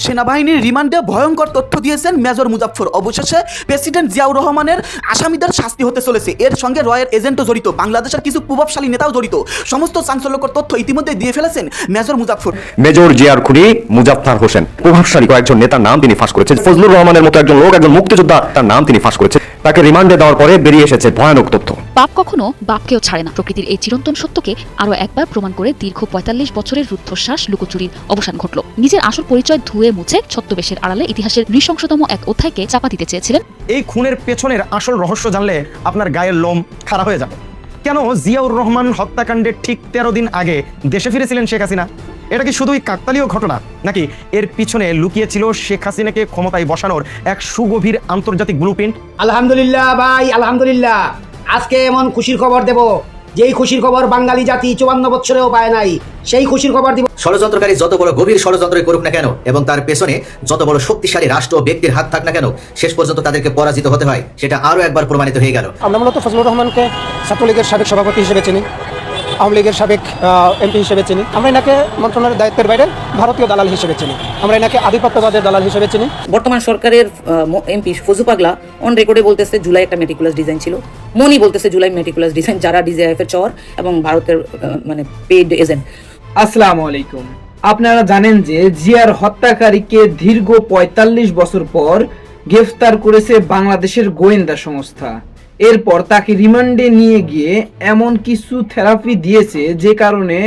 সেনাবাহিনীর রিমান্ডে ভয়ঙ্কর তথ্য দিয়েছেন মেজর মুজাফফর। অবশেষে প্রেসিডেন্ট জিয়াউর রহমানের আসামিদের শাস্তি হতে চলেছে। এর সঙ্গে রয়ের এজেন্টও জড়িত, বাংলাদেশের কিছু প্রভাবশালী নেতাও জড়িত। সমস্ত চাঞ্চল্যকর তথ্য ইতিমধ্যে দিয়ে ফেলেছেন মেজর মুজাফফর। মেজর জিয়ার খুনি মুজাফফর হোসেন প্রভাবশালী কয়েকজন নেতার নাম তিনি ফাঁস করেছেন। ফজলুর রহমানের মতো একজন লোক, একজন মুক্তিযোদ্ধা, তার নাম তিনি ফাঁস করেছেন। তাকে রিমান্ডে দেওয়ার পরে বেরিয়ে এসেছে ভয়ানক তথ্য। পাপ কখনো বাপকেও ছাড়ে না। প্রকৃতির এই চিরন্তন সত্যকে আরো একবার প্রমাণ করে দীর্ঘ ৪৫ বছরের রুদ্ধশ্বাস লুকোচুরির অবসান ঘটল। নিজের আসল পরিচয় ধুয়ে মুছে ছদ্মবেশের আড়ালে ইতিহাসের নৃশংসতম এক অধ্যায়কে চাপা দিতে চেয়েছিলেন। এই খুনের পেছনের আসল রহস্য জানলে আপনার গায়ের লোম খাড়া হয়ে যাবে। কেন জিয়াউর রহমান হত্যাকাণ্ডের ঠিক ১৩ দিন আগে দেশে ফিরেছিলেন শেখ হাসিনা? এটা কি শুধুই কাকতালীয় ঘটনা, নাকি এর পিছনে লুকিয়ে ছিল শেখ হাসিনাকে ক্ষমতায় বসানোর এক সুগভীর আন্তর্জাতিক ব্লুপ্রিন্ট? আলহামদুলিল্লাহ ভাই, আলহামদুলিল্লাহ। আজকে এমন খুশির খবর দেব যেই খুশির খবর বাঙালি জাতি ৫৪ বছরেও পায় নাই। সেই খুশির খবর দিব। ষড়যন্ত্রকারী যত বড় গভীর ষড়যন্ত্রই করুক না কেন এবং তার পেছনে যত বড় শক্তিশালী রাষ্ট্র ও ব্যক্তির হাত থাক না কেন, শেষ পর্যন্ত তাদেরকে পরাজিত হতে হয়। সেটা আরো একবার প্রমাণিত হয়ে গেল। আমরা মূলত ফজলুর রহমানকে ছাত্রলীগের সাবেক সভাপতি হিসেবে চিনি, আওয়ামী লীগের সাবেক এমপি হিসেবে চিনি। আমরা এনাকে মন্ত্রণালয়ের দায়িত্বের বাইরে ভারতীয় দালাল হিসেবে চিনি। আমরা এনাকে আধিপত্যবাদের দালাল হিসেবে চিনি। বর্তমান সরকারের এমপি ফজু পাগলা অন রেকর্ডে বলতেছে জুলাই একটা মেটিকুলাস ডিজাইন ছিল। মনি বলতেছে জুলাই মেটিকুলাস ডিজাইন, যারা ডিজিএফ এর চর এবং ভারতের মানে পেইড এজেন্ট। আসসালামু আলাইকুম। আপনারা জানেন যে জিয়ার হত্যাকারীকে দীর্ঘ ৪৫ বছর পর গ্রেফতার করেছে বাংলাদেশের গোয়েন্দা সংস্থা। এরপর তাকে রিমান্ডে নিয়ে গিয়ে এমন কিছু থেরাপি দিয়েছে যে কারণে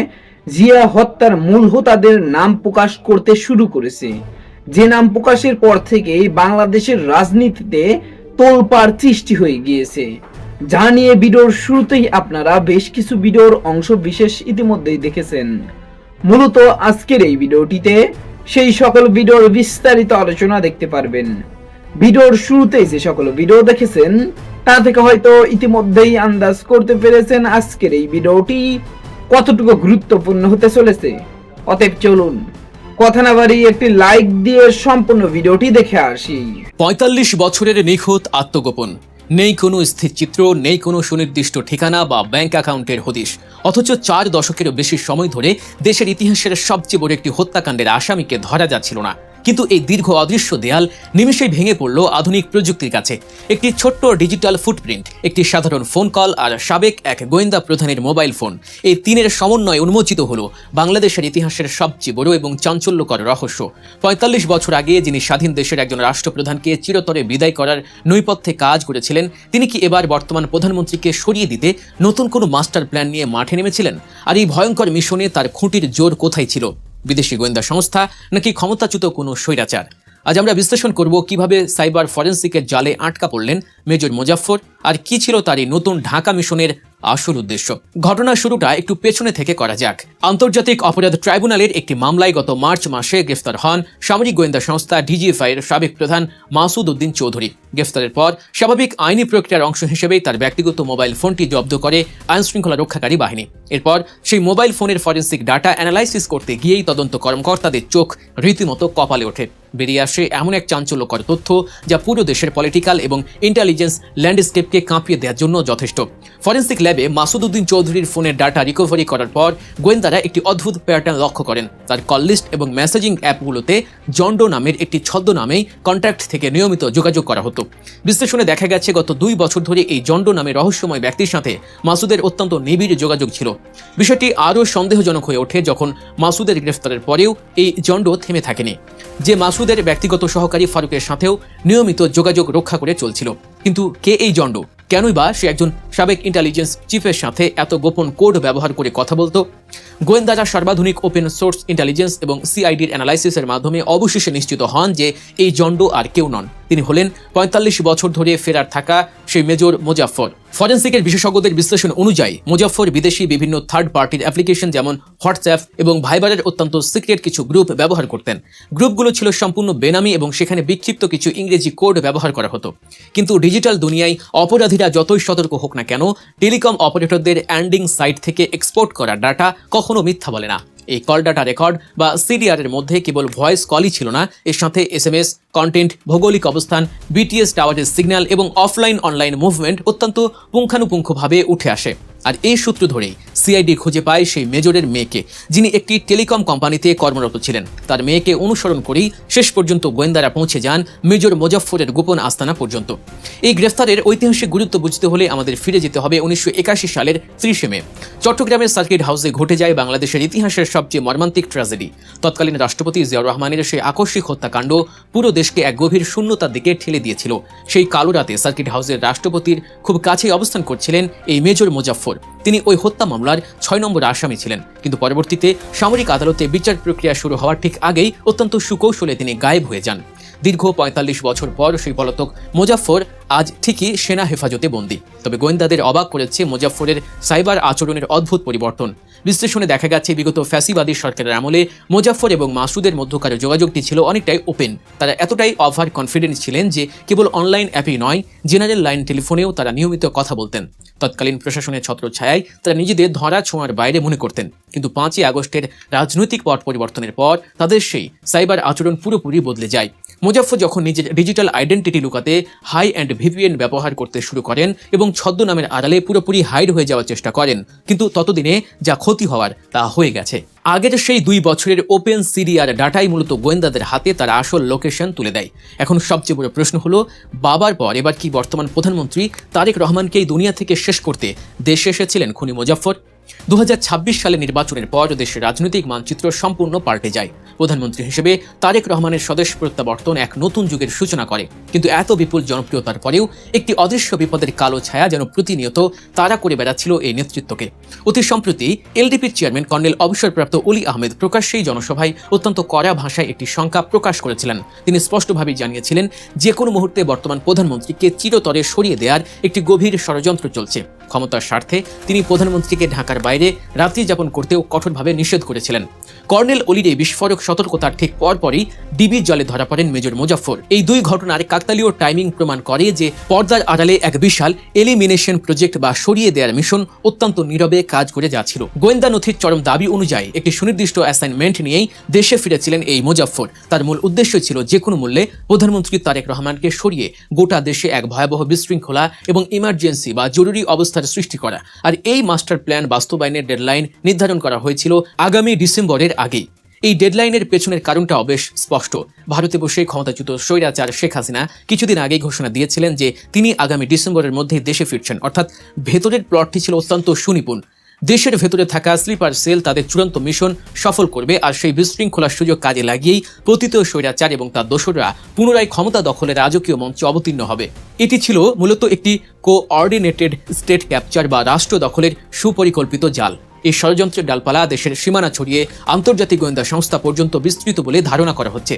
জিয়া হত্যার মূল হোতাদের নাম প্রকাশ করতে শুরু করেছে। যে নাম প্রকাশের পর থেকেই বাংলাদেশের রাজনীতিতে তোলপাড় সৃষ্টি হয়ে গিয়েছে। যা নিয়ে ভিডিওর শুরুতেই আপনারা বেশ কিছু ভিডিওর অংশ বিশেষ ইতিমধ্যেই দেখেছেন। মূলত আজকের এই ভিডিওটিতে সেই সকল ভিডিওর বিস্তারিত আলোচনা দেখতে পারবেন। ভিডিওর শুরুতেই যে সকল ভিডিও দেখেছেন তা থেকে হয়তো ইতিমধ্যেই আন্দাজ করতে পেরেছেন আজকের এই ভিডিওটি কতটুকু গুরুত্বপূর্ণ হতে চলেছে। অতএব চলুন কথা না বাড়িয়ে একটি লাইক দিয়ে সম্পূর্ণ ভিডিওটি দেখে আসি। ৪৫ বছরের নিখুঁত আত্মগোপন, নেই কোনো স্থির চিত্র, নেই কোনো সুনির্দিষ্ট ঠিকানা বা ব্যাংক অ্যাকাউন্টের হদিশ। অথচ ৪ দশকেরও বেশি সময় ধরে দেশের ইতিহাসের সবচেয়ে বড় একটি হত্যাকাণ্ডের আসামিকে ধরা যাচ্ছিল না। কিন্তু এই দীর্ঘ অদৃশ্য দেয়াল নিমেষেই ভেঙে পড়ল আধুনিক প্রযুক্তির কাছে। একটি ছোট্ট ডিজিটাল ফুটপ্রিন্ট, একটি সাধারণ ফোন কল আর সাবেক এক গোয়েন্দা প্রধানের মোবাইল ফোন, এই তিনের সমন্বয়ে উন্মোচিত হলো বাংলাদেশের ইতিহাসের সবচেয়ে বড় এবং চাঞ্চল্যকর রহস্য। ৪৫ বছর আগে যিনি স্বাধীন দেশের একজন রাষ্ট্রপ্রধানকে চিরতরে বিদায় করার নৈপথ্যে কাজ করেছিলেন, তিনি কি এবার বর্তমান প্রধানমন্ত্রীকে সরিয়ে দিতে নতুন কোনো মাস্টার প্ল্যান নিয়ে মাঠে নেমেছিলেন? আর এই ভয়ঙ্কর মিশনে তার খুঁটির জোর কোথায় ছিল? বিদেশি গোয়েন্দা সংস্থা নাকি ক্ষমতাচ্যুত কোনো স্বৈরাচার? আজ আমরা বিশ্লেষণ করব কিভাবে সাইবার ফরেন্সিকের জালে আটকা পড়লেন মেজর মুজাফফর, আর কি ছিল তার এই নতুন ঢাকা মিশনের আসল উদ্দেশ্য। ঘটনার শুরুটা একটু পেছনে থেকে করা যাক। আন্তর্জাতিক অপরাধ ট্রাইব্যুনালের একটি মামলায় গত মার্চ মাসে গ্রেফতার হন সামরিক গোয়েন্দা সংস্থা ডিজিএফআই এর সাবেক প্রধান মাসুদ উদ্দিন চৌধুরী। গ্রেফতারের পর স্বাভাবিক আইনি প্রক্রিয়ার অংশ হিসেবেই তার ব্যক্তিগত মোবাইল ফোনটি জব্দ করে আইনশৃঙ্খলা রক্ষাকারী বাহিনী। এরপর সেই মোবাইল ফোনের ফরেন্সিক ডাটা অ্যানালাইসিস করতে গিয়েই তদন্ত কর্মকর্তাদের চোখ রীতিমতো কপালে ওঠে। বেরিয়ে আসে এমন এক চাঞ্চল্যকর তথ্য যা পুরো দেশের পলিটিক্যাল এবং ইন্টেলিজেন্স ল্যান্ডস্কেপকে কাঁপিয়ে দেওয়ার জন্য যথেষ্ট। ফরেন্সিক ল্যাবে মাসুদ উদ্দিন চৌধুরীর ফোনের ডাটা রিকভারি করার পর গোয়েন্দারা একটি অদ্ভুত প্যাটার্ন লক্ষ্য করেন। তার কল লিস্ট এবং মেসেজিং অ্যাপগুলোতে জন্ডো নামের একটি ছদ্মনামেই কন্ট্যাক্ট থেকে নিয়মিত যোগাযোগ করা হতো। বিশ্লেষণে দেখা গেছে গত 2 বছর ধরে এই জন্ডো নামের রহস্যময় ব্যক্তির সাথে মাসুদের অত্যন্ত নিবিড় যোগাযোগ ছিল। বিষয়টি আরও সন্দেহজনক হয়ে ওঠে যখন মাসুদের গ্রেফতারের পরেও এই জন্ডো থেমে থাকেনি। যে মাসুদের ব্যক্তিগত সহকারী ফারুকের সাথেও নিয়মিত যোগাযোগ রক্ষা করে চলছিল। কিন্তু কে এই জন্ডো? কেনই বা সে একজন সাবেক ইন্টেলিজেন্স চিফের সাথে এত গোপন কোড ব্যবহার করে কথা বলতো? গোয়েন্দারা সর্বাধুনিক ওপেন সোর্স ইন্টেলিজেন্স এবং সিআইডির অ্যানালাইসিসের মাধ্যমে অবশেষে নিশ্চিত হন যে এই জন্ডো আর কেউ নন, তিনি হলেন ৪৫ বছর ধরে ফেরার থাকা সেই মেজর মুজাফফর। ফরেন্সিকের বিশেষজ্ঞদের বিশ্লেষণ অনুযায়ী মুজাফফর বিদেশি বিভিন্ন থার্ড পার্টির অ্যাপ্লিকেশন যেমন হোয়াটসঅ্যাপ এবং ভাইবারের অত্যন্ত সিক্রেট কিছু গ্রুপ ব্যবহার করতেন। গ্রুপগুলো ছিল সম্পূর্ণ বেনামি এবং সেখানে বিক্ষিপ্ত কিছু ইংরেজি কোড ব্যবহার করা হতো। কিন্তু ডিজিটাল দুনিয়ায় অপরাধীরা যতই সতর্ক হোক না কেন, টেলিকম অপারেটরদের অ্যান্ডিং সাইট থেকে এক্সপোর্ট করা ডাটা কখনো মিথ্যা বলে না। এই কল ডাটা রেকর্ড বা সিডিআর এর মধ্যে কেবল ভয়েস কলই ছিল না, এর সাথে এসএমএস, কন্টেন্ট, ভৌগোলিক অবস্থান, বিটিএস টাওয়ারের সিগন্যাল এবং অফলাইন অনলাইন মুভমেন্ট অত্যন্ত পুঙ্খানুপুঙ্খভাবে উঠে আসে। আর এই সূত্র ধরেই সিআইডি খুঁজে পায় সেই মেজরের মেয়েকে, যিনি একটি টেলিকম কোম্পানিতে কর্মরত ছিলেন। তার মেয়েকে অনুসরণ করেই শেষ পর্যন্ত গোয়েন্দারা পৌঁছে যান মেজর মোজাফফরের গোপন আস্তানা পর্যন্ত। এই গ্রেফতারের ঐতিহাসিক গুরুত্ব বুঝতে হলে আমাদের ফিরে যেতে হবে 1981 সালের 30 মে। চট্টগ্রামের সার্কিট হাউসে ঘটে যায় বাংলাদেশের ইতিহাসের সবচেয়ে মর্মান্তিক ট্র্যাজেডি। তৎকালীন রাষ্ট্রপতি জিয়াউর রহমানের সেই আকস্মিক হত্যাকাণ্ড পুরো দেশকে এক গভীর শূন্যতার দিকে ঠেলে দিয়েছিল। সেই কালো রাতে সার্কিট হাউসের রাষ্ট্রপতির খুব কাছেই অবস্থান করছিলেন এই মেজর মোজাফফর। তিনি ওই হত্যা মামলার 6 নম্বর আসামি ছিলেন, কিন্তু পরবর্তীতে সামরিক আদালতে বিচার প্রক্রিয়া শুরু হওয়ার ঠিক আগেই অত্যন্ত সুকৌশলে তিনি গায়েব হয়ে যান। দীর্ঘ 45 বছর পর সেই পলাতক মোজাফফর আজ ঠিকই সেনা হেফাজতে বন্দী। তবে গোয়েন্দাদের অবাক করেছে মোজাফফরের সাইবার আচরণের অদ্ভুত পরিবর্তন। বিশ্লেষণে দেখা গেছে বিগত ফ্যাসিবাদী সরকারের আমলে মোজাফফর এবং মাসুদের মধ্যকার যোগাযোগটি ছিল অনেকটাই ওপেন। তারা এতটাই ওভার কনফিডেন্স ছিলেন যে কেবল অনলাইন অ্যাপেই নয়, জেনারেল লাইন টেলিফোনেও তারা নিয়মিত কথা বলতেন। তৎকালীন প্রশাসনের ছত্রছায়ায় তারা নিজেদের ধরা ছোঁয়ার বাইরে মনে করতেন। কিন্তু 5ই আগস্টের রাজনৈতিক পট পরিবর্তনের পর তাদের সেই সাইবার আচরণ পুরোপুরি বদলে যায়। মোজাফফর যখন নিজের ডিজিটাল আইডেন্টিটি লুকাতে হাই অ্যান্ড ভিপিএন ব্যবহার করতে শুরু করেন এবং ছদ্মনামের আড়ালে পুরোপুরি হাইড হয়ে যাওয়ার চেষ্টা করেন, কিন্তু ততদিনে যা ক্ষতি হওয়ার তা হয়ে গেছে। আগের সেই 2 বছরের ওপেন সিরিয়ার ডাটাই মূলত গোয়েন্দাদের হাতে তার আসল লোকেশন তুলে দেয়। এখন সবচেয়ে বড় প্রশ্ন হলো, বাবার পর এবার কি বর্তমান প্রধানমন্ত্রী তারেক রহমানকে এই দুনিয়া থেকে শেষ করতে দেশে এসেছিলেন খুনি মোজাফফর? 2026 সালে নির্বাচনের পর দেশের রাজনৈতিক মানচিত্র সম্পূর্ণ পাল্টে যায়। প্রধানমন্ত্রী হিসেবে তারেক রহমানের স্বদেশ প্রত্যাবর্তন এক নতুন যুগের সূচনা করে। কিন্তু এত বিপুল জনপ্রিয়তার পরেও একটি অদৃশ্য বিপদের কালো ছায়া যেন প্রতিনিয়ত তাড়া করে বেড়াচ্ছিল এই নেতৃত্বকে। অতি সম্প্রতি এলডিপির চেয়ারম্যান কর্নেল অবসরপ্রাপ্ত অলি আহমেদ প্রকাশ্যেই জনসভায় অত্যন্ত কড়া ভাষায় একটি শঙ্কা প্রকাশ করেছিলেন। তিনি স্পষ্টভাবেই জানিয়েছিলেন, যে কোনো মুহূর্তে বর্তমান প্রধানমন্ত্রীকে চিরতরে সরিয়ে দেওয়ার একটি গভীর ষড়যন্ত্র চলছে। ক্ষমতার স্বার্থে তিনি প্রধানমন্ত্রীকে ঢাকার বাইরে রাত্রি যাপন করতেও কঠোরভাবে নিষেধ করেছিলেন। কর্নেল অলির এই বিস্ফোরক সতর্কতার ঠিক পরপরই ডিবির জালে ধরা পড়েন মেজর মোজাফফর। এই 2 ঘটনার কাকতালীয় টাইমিং প্রমাণ করে যে পর্দার আড়ালে এক বিশাল এলিমিনেশন প্রজেক্ট বা সরিয়ে দেওয়ার মিশন অত্যন্ত নীরবে কাজ করে যাচ্ছিল। গোয়েন্দা নথির চরম দাবি অনুযায়ী একটি সুনির্দিষ্ট অ্যাসাইনমেন্ট নিয়েই দেশে ফিরেছিলেন এই মোজাফফর। তার মূল উদ্দেশ্য ছিল যে কোনো মূল্যে প্রধানমন্ত্রী তারেক রহমানকে সরিয়ে গোটা দেশে এক ভয়াবহ বিশৃঙ্খলা এবং ইমার্জেন্সি বা জরুরি অবস্থার সৃষ্টি করা। আর এই মাস্টার প্ল্যান বাস্তবায়নের ডেডলাইন নির্ধারণ করা হয়েছিল আগামী ডিসেম্বরের আগেই। এই ডেডলাইনের পেছনের কারণটাও বেশ স্পষ্ট। ভারতে বসে ক্ষমতাচ্যুত স্বৈরাচার শেখ হাসিনা কিছুদিন আগেই ঘোষণা দিয়েছিলেন যে তিনি আগামী ডিসেম্বরের মধ্যেই দেশে ফিরছেন। অর্থাৎ ভেতরের প্লটটি ছিল অত্যন্ত সুনিপুণ। দেশের ভেতরে থাকা স্লিপার সেল তাদের চূড়ান্ত মিশন সফল করবে, আর সেই বিশৃঙ্খলার সুযোগ কাজে লাগিয়েই পতিত স্বৈরাচার এবং তার দোসররা পুনরায় ক্ষমতা দখলের রাজকীয় মঞ্চে অবতীর্ণ হবে। এটি ছিল মূলত একটি কোঅর্ডিনেটেড স্টেট ক্যাপচার বা রাষ্ট্র দখলের সুপরিকল্পিত জাল। এই ষড়যন্ত্রের ডালপালা দেশের সীমানা ছড়িয়ে আন্তর্জাতিক গোয়েন্দা সংস্থা পর্যন্ত বিস্তৃত বলে ধারণা করা হচ্ছে।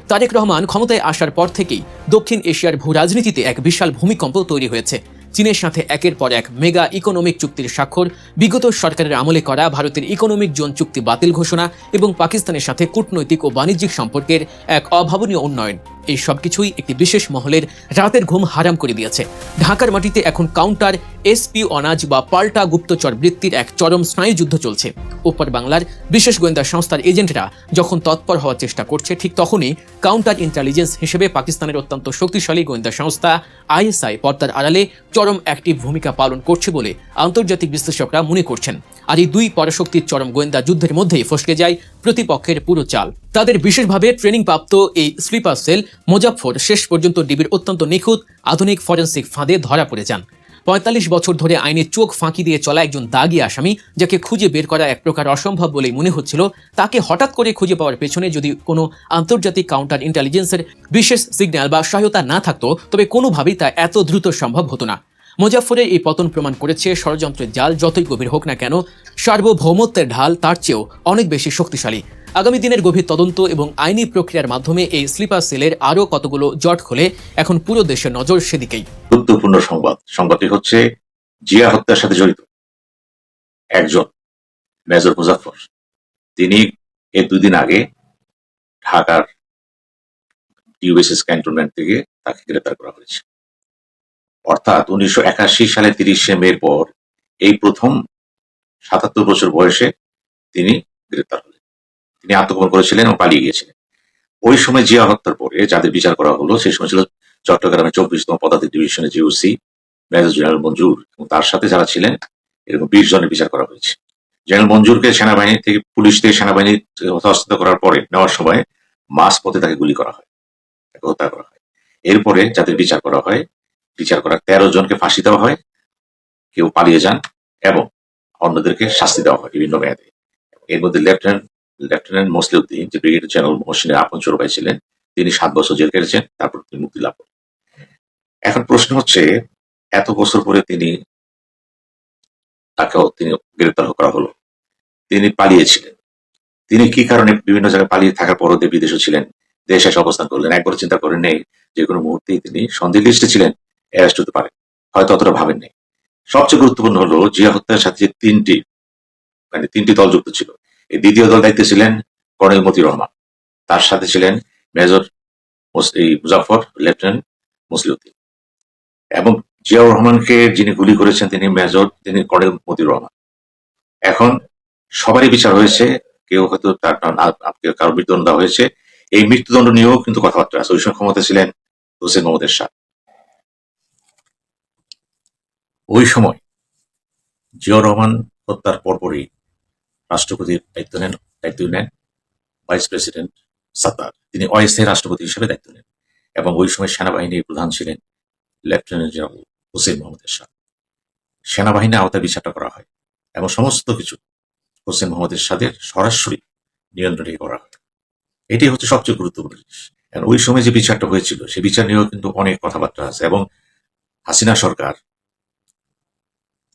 তারেক রহমান ক্ষমতায় আসার পর থেকেই দক্ষিণ এশিয়ার ভূ রাজনীতিতে এক বিশাল ভূমিকম্প তৈরি হয়েছে। চীনের সাথে একের পর এক মেগা ইকোনমিক চুক্তির স্বাক্ষর, বিগত সরকারের আমলে করা ভারতের ইকোনমিক জোন চুক্তি বাতিল ঘোষণা এবং পাকিস্তানের সাথে কূটনৈতিক ও বাণিজ্যিক সম্পর্কের এক অভাবনীয় উন্নয়ন, এই সবকিছুই একটি বিশেষ মহলের রাতের ঘুম হারাম করে দিয়েছে। ঢাকার মাটিতে এখন কাউন্টার এসপিওনাজ বা পাল্টা গুপ্তচর বৃত্তির এক চরম স্নায়ুযুদ্ধ চলছে। ওপর বাংলার বিশেষ গোয়েন্দা সংস্থার এজেন্টরা যখন তৎপর হওয়ার চেষ্টা করছে, ঠিক তখনই কাউন্টার ইন্টেলিজেন্স হিসেবে পাকিস্তানের অত্যন্ত শক্তিশালী গোয়েন্দা সংস্থা আইএসআই পর্দার আড়ালে চরম অ্যাক্টিভ ভূমিকা পালন করছে বলে আন্তর্জাতিক বিশ্লেষকরা মনে করছেন। আর এই 2 পরাশক্তির চরম গোয়েন্দা যুদ্ধের মধ্যেই ফসকে যায় প্রতিপক্ষের পুরো চাল। তাদের বিশেষভাবে ট্রেনিং প্রাপ্ত এই স্লিপার সেল মোজাফফর শেষ পর্যন্ত ডিবির অত্যন্ত নিখুঁত আধুনিক ফরেন্সিক ফাঁদে ধরা পড়ে যান। 45 বছর ধরে আইনের চোখ ফাঁকি দিয়ে চলা একজন দাগী আসামি, যাকে খুঁজে বের করা এক প্রকার অসম্ভব বলেই মনে হচ্ছিল, তাকে হঠাৎ করে খুঁজে পাওয়ার পেছনে যদি কোনো আন্তর্জাতিক কাউন্টার ইন্টেলিজেন্সের বিশেষ সিগন্যাল বা সহায়তা না থাকতো, তবে কোনোভাবেই তা এত দ্রুত সম্ভব হতো না। মোজাফফরের এই পতন প্রমাণ করেছে ষড়যন্ত্রের জাল যতই গভীর হোক না কেন, সার্বভৌমত্বের ঢাল তার চেয়েও অনেক বেশি শক্তিশালী। আগামী দিনের গভীর তদন্ত এবং আইনি প্রক্রিয়ার মাধ্যমে এই স্লিপার সেলের আরও কতগুলো জট খোলে, এখন পুরো দেশের নজর সেদিকেই। গুরুত্বপূর্ণ সংবাদটি হচ্ছে জিয়া হত্যার সাথে জড়িত একজন মেজর মুজাফফর, তিনি এর 2 দিন আগে ঢাকার টিউএসএস ক্যান্টনমেন্ট থেকে তাকে গ্রেপ্তার করা হয়েছে। অর্থাৎ 1981 সালে 30 মের পর এই প্রথম 77 বছর বয়সে তিনি গ্রেপ্তার হলেন। তিনি আত্মগোপন করেছিলেন এবং পালিয়ে গিয়েছিলেন। ওই সময় জিয়া হত্যার পরে যাদের বিচার করা হলো, সেই সময় ছিল চট্টগ্রামের 24তম পদাতিক ডিভিশনের জিওসি মেজর জেনারেল মঞ্জুর এবং তার সাথে যারা ছিলেন এরকম 20 জনের বিচার করা হয়েছে। জেনারেল মঞ্জুরকে সেনাবাহিনী থেকে পুলিশ থেকে সেনাবাহিনী হস্তান্তর করার পরে নেওয়ার সময় মাঝপথে তাকে গুলি করা হয়, তাকে হত্যা করা হয়। এরপরে যাদের বিচার করা হয়, বিচার করা 13 জনকে ফাঁসি দেওয়া হয়, কেউ পালিয়ে যান এবং অন্যদেরকে শাস্তি দেওয়া হয় বিভিন্ন মেয়াদে। এর মধ্যে লেফটেন্যান্ট মসলিউদ্দিন, যে ব্রিগেডিয়ার জেনারেল মহসিনের আপন ছোট ভাই ছিলেন, তিনি 7 বছর জেল কেটেছেন, তারপর তিনি মুক্তি লাভ করেন। এখন প্রশ্ন হচ্ছে, এত বছর পরে তিনি গ্রেপ্তার করা হলো, তিনি পালিয়েছিলেন, তিনি কি কারণে বিভিন্ন জায়গায় পালিয়ে থাকার পরও বিদেশে ছিলেন, দেশে এসে অবস্থান করলেন, একবার চিন্তা করেন নেই যে কোনো মুহূর্তেই তিনি সন্দেহ লিস্টে ছিলেন, অ্যারেস্ট হতে পারেন, হয়তো অতটা ভাবেন নেই। সবচেয়ে গুরুত্বপূর্ণ হলো জিয়া হত্যার সাথে যে তিনটি দল যুক্ত ছিল। এই দ্বিতীয় দল দায়িত্বে ছিলেন কর্নেল মতিউর রহমান, তার সাথে ছিলেন মেজর মুজাফফর, লেফটেন্যান্ট মসলিউদ্দিন, এবং জিয়াউর রহমানকে যিনি গুলি করেছেন তিনি কর্নেল মতিউর রহমান। এখন সবারই বিচার হয়েছে, কেউ হয়তো কারো মৃত্যুদণ্ড দেওয়া হয়েছে। এই মৃত্যুদণ্ড নিয়েও কিন্তু কথাবার্তা আছে। ওই সময় ক্ষমতা ছিলেন হোসেন মোহাম্মদ এরশাদ। ওই সময় জিয়াউর রহমান হত্যার পরপরই রাষ্ট্রপতির দায়িত্ব নেন ভাইস প্রেসিডেন্ট সাত্তার, তিনি অস্থায়ী রাষ্ট্রপতি হিসেবে দায়িত্ব নেন, এবং ওই সময় সেনাবাহিনীর প্রধান ছিলেন লেফটেন্যান্ট জেনারেল হোসেন মোহাম্মদ এরশাদ। সেনাবাহিনীর আওতায় বিচারটা করা হয় এবং সমস্ত কিছু হোসেন মোহাম্মদ এরশাদের সরাসরি নিয়ন্ত্রণে করা হয়। এটি হচ্ছে সবচেয়ে গুরুত্বপূর্ণ জিনিস। কারণ ওই সময় যে বিচারটা হয়েছিল, সেই বিচার নিয়েও কিন্তু অনেক কথাবার্তা আছে, এবং হাসিনা সরকার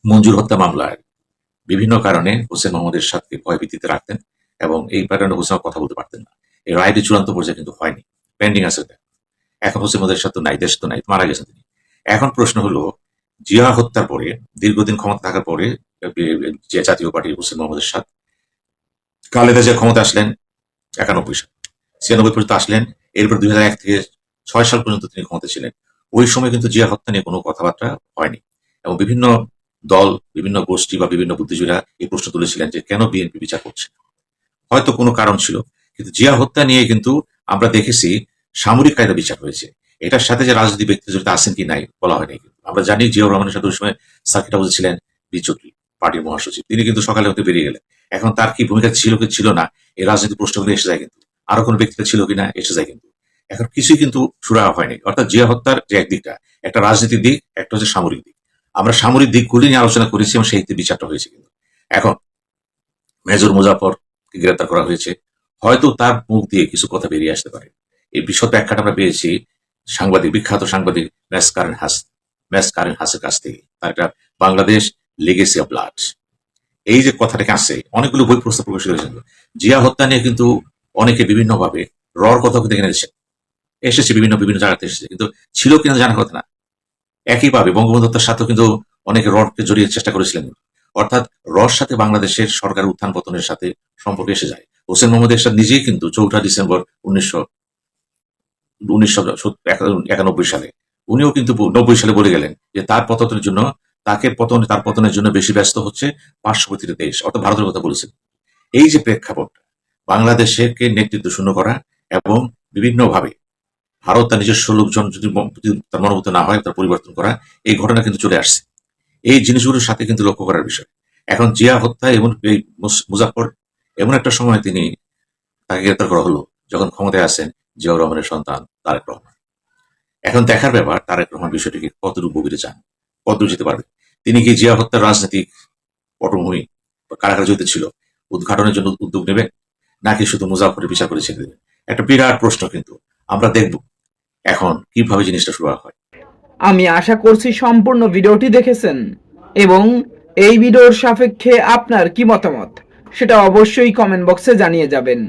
মঞ্জুর হত্যা মামলায় বিভিন্ন কারণে হোসেন মোহাম্মদ এরশাদকে ভয়ভীতিতে রাখতেন, এবং এই কারণে হোসেন কথা বলতে পারতেন না। এই রায়টি চূড়ান্ত পর্যায়ে কিন্তু হয়নি, পেন্ডিং আছে। এখন হোসেন মোহাম্মদ এরশাদ তো নাই, দেশ তো নাই, মারা গেছেন তিনি। এখন প্রশ্ন হলো, জিয়া হত্যার পরে দীর্ঘদিন ক্ষমতা থাকার পরে যে জাতীয় পার্টি হোসেন মোহাম্মদ এরশাদ, খালেদা জিয়া ক্ষমতা আসলেন 91 সাল, 96 পর্যন্ত আসলেন, এরপর 2001 থেকে 6 সাল পর্যন্ত তিনি ক্ষমতা ছিলেন। ওই সময় কিন্তু জিয়া হত্যা নিয়ে কোনো কথাবার্তা হয়নি, এবং বিভিন্ন দল, বিভিন্ন গোষ্ঠী বা বিভিন্ন বুদ্ধিজীবীরা এই প্রশ্ন তুলেছিলেন যে কেন বিএনপি বিচার করছে। হয়তো কোনো কারণ ছিল, কিন্তু জিয়া হত্যা নিয়ে কিন্তু আমরা দেখেছি সামরিক কায়দা বিচার হয়েছে। এটার সাথে যে রাজনৈতিক ব্যক্তি জড়িত আছেন কি নাই বলা হয়নি। কিন্তু আমরা জানি জিয়াউর রহমানের সাথে ওই সময় সার্কিট হাউসে ছিলেন বীর চৌধুরী, পার্টির মহাসচিব, তিনি কিন্তু সকালে হতে বেরিয়ে গেলেন। এখন তার কি ভূমিকা ছিল কি ছিল না, এই রাজনৈতিক প্রশ্নগুলো এসে যায়, কিন্তু আরো কোনো ব্যক্তিটা ছিল কিনা এসে যায়, কিন্তু এখন কিছুই কিন্তু সুরাহা হয়নি। অর্থাৎ জিয়া হত্যার যে একদিকটা, একটা রাজনীতিক দিক, একটা হচ্ছে সামরিক দিক। আমরা সামরিক দিকগুলি নিয়ে আলোচনা করেছি এবং সেই বিচারটা হয়েছে। কিন্তু এখন মেজর মুজাফফরকে গ্রেপ্তার করা হয়েছে, হয়তো তার মুখ দিয়ে কিছু কথা বেরিয়ে আসতে পারে। এই বিশদ ব্যাখ্যাটা আমরা পেয়েছি বিখ্যাত সাংবাদিক ম্যাস কারেন হাসের কাছ থেকে। তার একটা বাংলাদেশ লেগেসি অফ ব্লাড, এই যে কথাটাকে আসছে, অনেকগুলো বই প্রস্তাব প্রকাশিত হয়েছে। জিয়া হত্যা নিয়ে কিন্তু অনেকে বিভিন্ন ভাবে রর কথা দেখে এসেছে, বিভিন্ন জায়গাতে এসেছে, কিন্তু ছিল কিনা জানা কথা না। একইভাবে বঙ্গবন্ধু হত্যার সাথেও কিন্তু অনেকে রডকে জড়িয়ে চেষ্টা করেছিলেন। অর্থাৎ রর সাথে বাংলাদেশের সরকার উত্থান পতনের সাথে সম্পর্ক এসে যায়। হোসেন মোহাম্মদ এরশাদ নিজেই কিন্তু 4 ডিসেম্বর 1991 সালে উনিও কিন্তু 90 সালে বলে গেলেন যে তার পতনের জন্য বেশি ব্যস্ত হচ্ছে পার্শ্ববর্তী দেশ, অর্থাৎ ভারতের কথা বলেছেন। এই যে প্রেক্ষাপট, বাংলাদেশকে নেতৃত্ব শূন্য করা এবং বিভিন্নভাবে ভারত তার নিজস্ব লোকজন যদি তার মনোভূত না হয় তার পরিবর্তন করা, এই ঘটনা কিন্তু চলে আসছে। এই জিনিসগুলোর সাথে কিন্তু লক্ষ্য করার বিষয়। এখন জিয়া হত্যা এবং এই মুজাফফর এমন একটা সময় তাকে গ্রেপ্তার করা হলো যখন ক্ষমতায় আছেন জিয়াউর রহমানের সন্তান তারেক রহমান। এখন দেখার ব্যাপার তারেক রহমান বিষয়টিকে কতটুকু গভীরে যান, কতদূর যেতে পারবে। তিনি কি জিয়া হত্যার রাজনৈতিক পটভূমি কারাগারে জড়িত ছিল উদ্ঘাটনের জন্য উদ্যোগ নেবেন, নাকি শুধু মুজাফফরের বিচার করে ছেড়ে দেবেন? একটা বিরাট প্রশ্ন। কিন্তু আমরা দেখব এখন কিভাবে জিনিসটা শুরু হয়। আমি আশা করছি সম্পূর্ণ ভিডিওটি দেখেছেন, এবং এই ভিডিওর সাপেক্ষে আপনার কি মতামত সেটা অবশ্যই কমেন্ট বক্সে জানিয়ে যাবেন।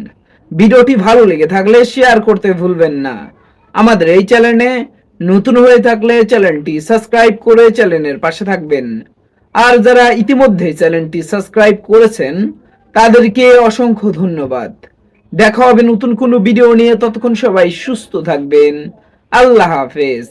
ভিডিওটি ভালো লেগে থাকলে শেয়ার করতে ভুলবেন না। আমাদের এই চ্যানেলে নতুন হয়ে থাকলে চ্যানেলটি সাবস্ক্রাইব করে চ্যানেলের পাশে থাকবেন, আর যারা ইতিমধ্যে চ্যানেলটি সাবস্ক্রাইব করেছেন তাদেরকে অসংখ্য ধন্যবাদ। দেখা হবে নতুন কোনো ভিডিও নিয়ে, ততক্ষণ সবাই সুস্থ থাকবেন। আল্লাহ হাফেজ।